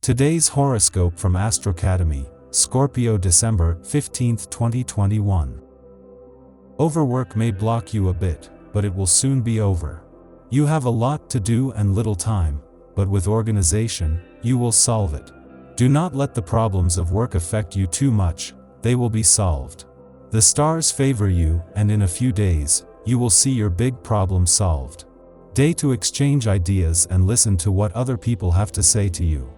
Today's horoscope from Astrocademy, Scorpio December 15, 2021. Overwork may block you a bit, but it will soon be over. You have a lot to do and little time, but with organization, you will solve it. Do not let the problems of work affect you too much, they will be solved. The stars favor you, and in a few days, you will see your big problem solved. Day to exchange ideas and listen to what other people have to say to you.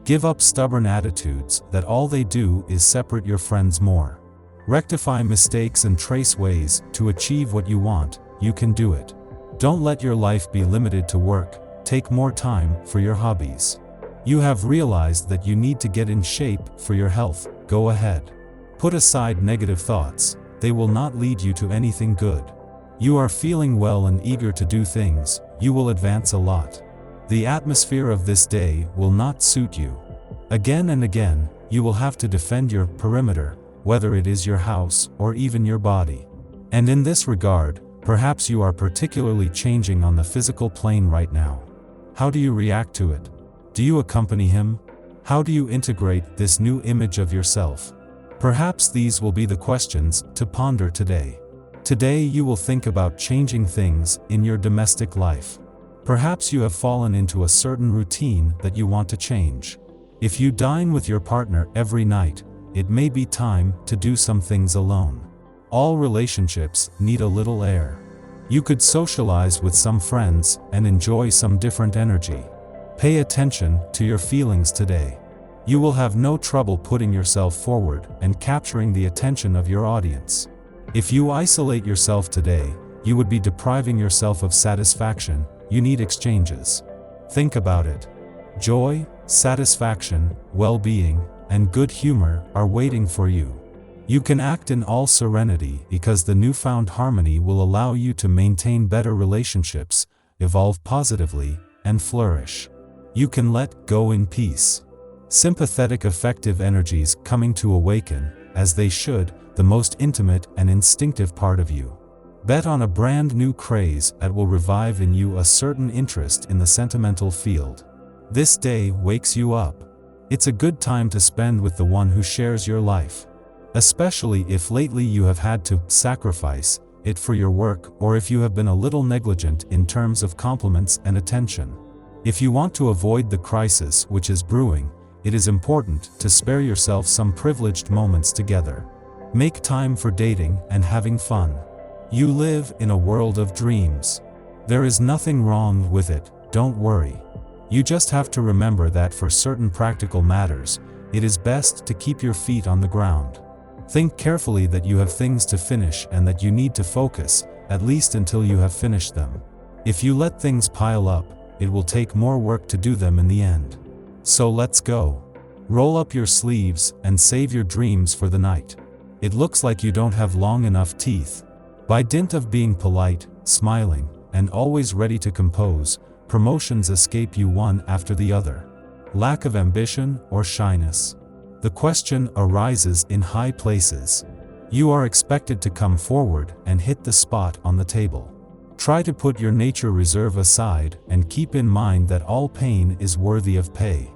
Give up stubborn attitudes that all they do is separate your friends more. Rectify mistakes and trace ways to achieve what you want. You can do it. Don't let your life be limited to work. Take more time for your hobbies. You have realized that you need to get in shape for your health. Go ahead. Put aside negative thoughts. They will not lead you to anything good. You are feeling well and eager to do things. You will advance a lot. The atmosphere of this day will not suit you. Again and again, you will have to defend your perimeter, whether it is your house or even your body. And in this regard, perhaps you are particularly changing on the physical plane right now. How do you react to it? Do you accompany him? How do you integrate this new image of yourself? Perhaps these will be the questions to ponder today. Today you will think about changing things in your domestic life. Perhaps you have fallen into a certain routine that you want to change. If you dine with your partner every night, it may be time to do some things alone. All relationships need a little air. You could socialize with some friends and enjoy some different energy. Pay attention to your feelings today. You will have no trouble putting yourself forward and capturing the attention of your audience. If you isolate yourself today, you would be depriving yourself of satisfaction. You need exchanges. Think about it. Joy, satisfaction, well-being, and good humor are waiting for you. You can act in all serenity because the newfound harmony will allow you to maintain better relationships, evolve positively, and flourish. You can let go in peace. Sympathetic affective energies coming to awaken, as they should, the most intimate and instinctive part of you. Bet on a brand new craze that will revive in you a certain interest in the sentimental field. This day wakes you up. It's a good time to spend with the one who shares your life. Especially if lately you have had to sacrifice it for your work, or if you have been a little negligent in terms of compliments and attention. If you want to avoid the crisis which is brewing, it is important to spare yourself some privileged moments together. Make time for dating and having fun. You live in a world of dreams. There is nothing wrong with it, don't worry. You just have to remember that for certain practical matters, it is best to keep your feet on the ground. Think carefully that you have things to finish and that you need to focus, at least until you have finished them. If you let things pile up, it will take more work to do them in the end. So let's go. Roll up your sleeves and save your dreams for the night. It looks like you don't have long enough teeth. By dint of being polite, smiling, and always ready to compose, promotions escape you one after the other. Lack of ambition or shyness. The question arises in high places. You are expected to come forward and hit the spot on the table. Try to put your nature reserve aside and keep in mind that all pain is worthy of pay.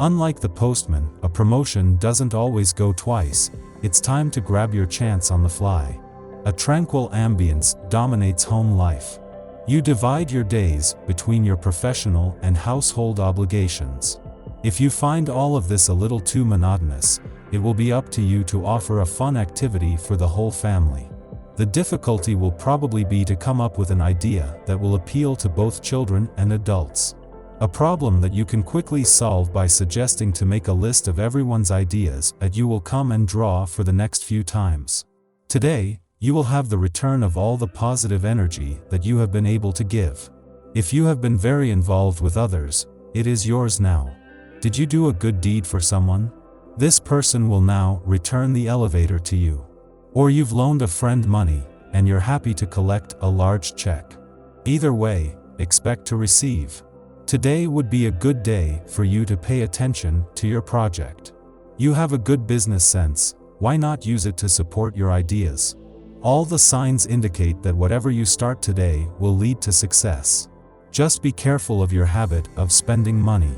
Unlike the postman, a promotion doesn't always go twice. It's time to grab your chance on the fly. A tranquil ambience dominates home life. You divide your days between your professional and household obligations. If you find all of this a little too monotonous, it will be up to you to offer a fun activity for the whole family. The difficulty will probably be to come up with an idea that will appeal to both children and adults. A problem that you can quickly solve by suggesting to make a list of everyone's ideas that you will come and draw for the next few times. Today, you will have the return of all the positive energy that you have been able to give. If you have been very involved with others, it is yours now. Did you do a good deed for someone? This person will now return the elevator to you. Or you've loaned a friend money, and you're happy to collect a large check. Either way, expect to receive. Today would be a good day for you to pay attention to your project. You have a good business sense, why not use it to support your ideas? All the signs indicate that whatever you start today will lead to success. Just be careful of your habit of spending money.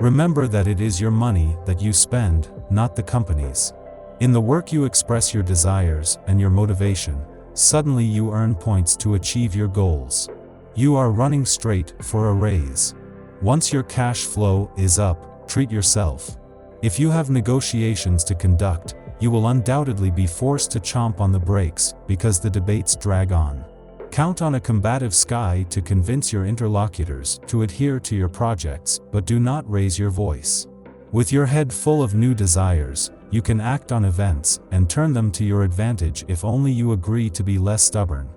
Remember that it is your money that you spend, not the company's. In the work you express your desires and your motivation. Suddenly you earn points to achieve your goals. You are running straight for a raise. Once your cash flow is up, treat yourself. If you have negotiations to conduct, you will undoubtedly be forced to chomp on the brakes because the debates drag on. Count on a combative sky to convince your interlocutors to adhere to your projects, but do not raise your voice. With your head full of new desires, you can act on events and turn them to your advantage if only you agree to be less stubborn.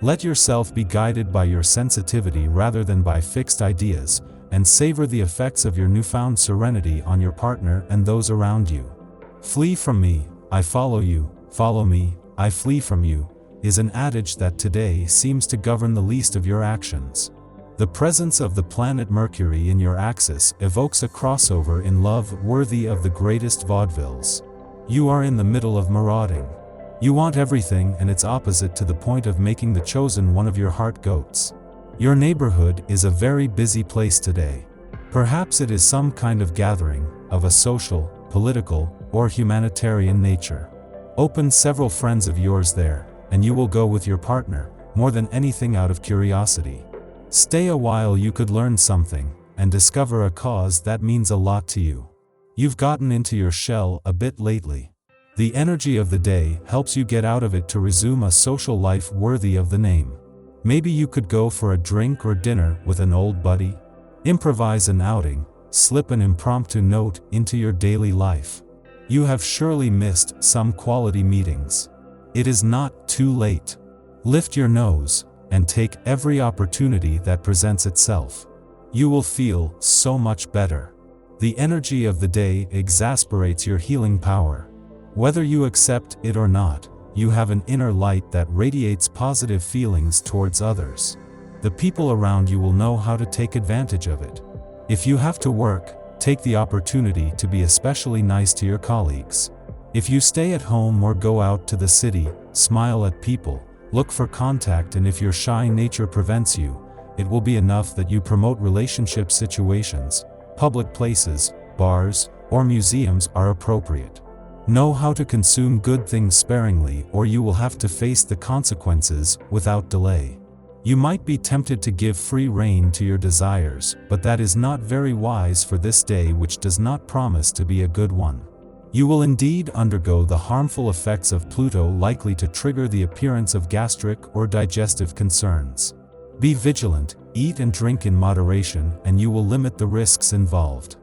Let yourself be guided by your sensitivity rather than by fixed ideas, and savor the effects of your newfound serenity on your partner and those around you. Flee from me, I follow you; follow me, I flee from you, is an adage that today seems to govern the least of your actions. The presence of the planet Mercury in your axis evokes a crossover in love worthy of the greatest vaudevilles. You are in the middle of marauding. You want everything and its opposite to the point of making the chosen one of your heart goats. Your neighborhood is a very busy place today. Perhaps it is some kind of gathering, of a social, political, or humanitarian nature. Open several friends of yours there, and you will go with your partner, more than anything out of curiosity. Stay a while, you could learn something, and discover a cause that means a lot to you. You've gotten into your shell a bit lately. The energy of the day helps you get out of it to resume a social life worthy of the name. Maybe you could go for a drink or dinner with an old buddy. Improvise an outing, slip an impromptu note into your daily life. You have surely missed some quality meetings. It is not too late. Lift your nose and take every opportunity that presents itself. You will feel so much better. The energy of the day exasperates your healing power. Whether you accept it or not, you have an inner light that radiates positive feelings towards others. The people around you will know how to take advantage of it. If you have to work, take the opportunity to be especially nice to your colleagues. If you stay at home or go out to the city, smile at people, look for contact, and if your shy nature prevents you, it will be enough that you promote relationship situations. Public places, bars, or museums are appropriate. Know how to consume good things sparingly, or you will have to face the consequences without delay. You might be tempted to give free rein to your desires, but that is not very wise for this day, which does not promise to be a good one. You will indeed undergo the harmful effects of Pluto, likely to trigger the appearance of gastric or digestive concerns. Be vigilant, eat and drink in moderation, and you will limit the risks involved.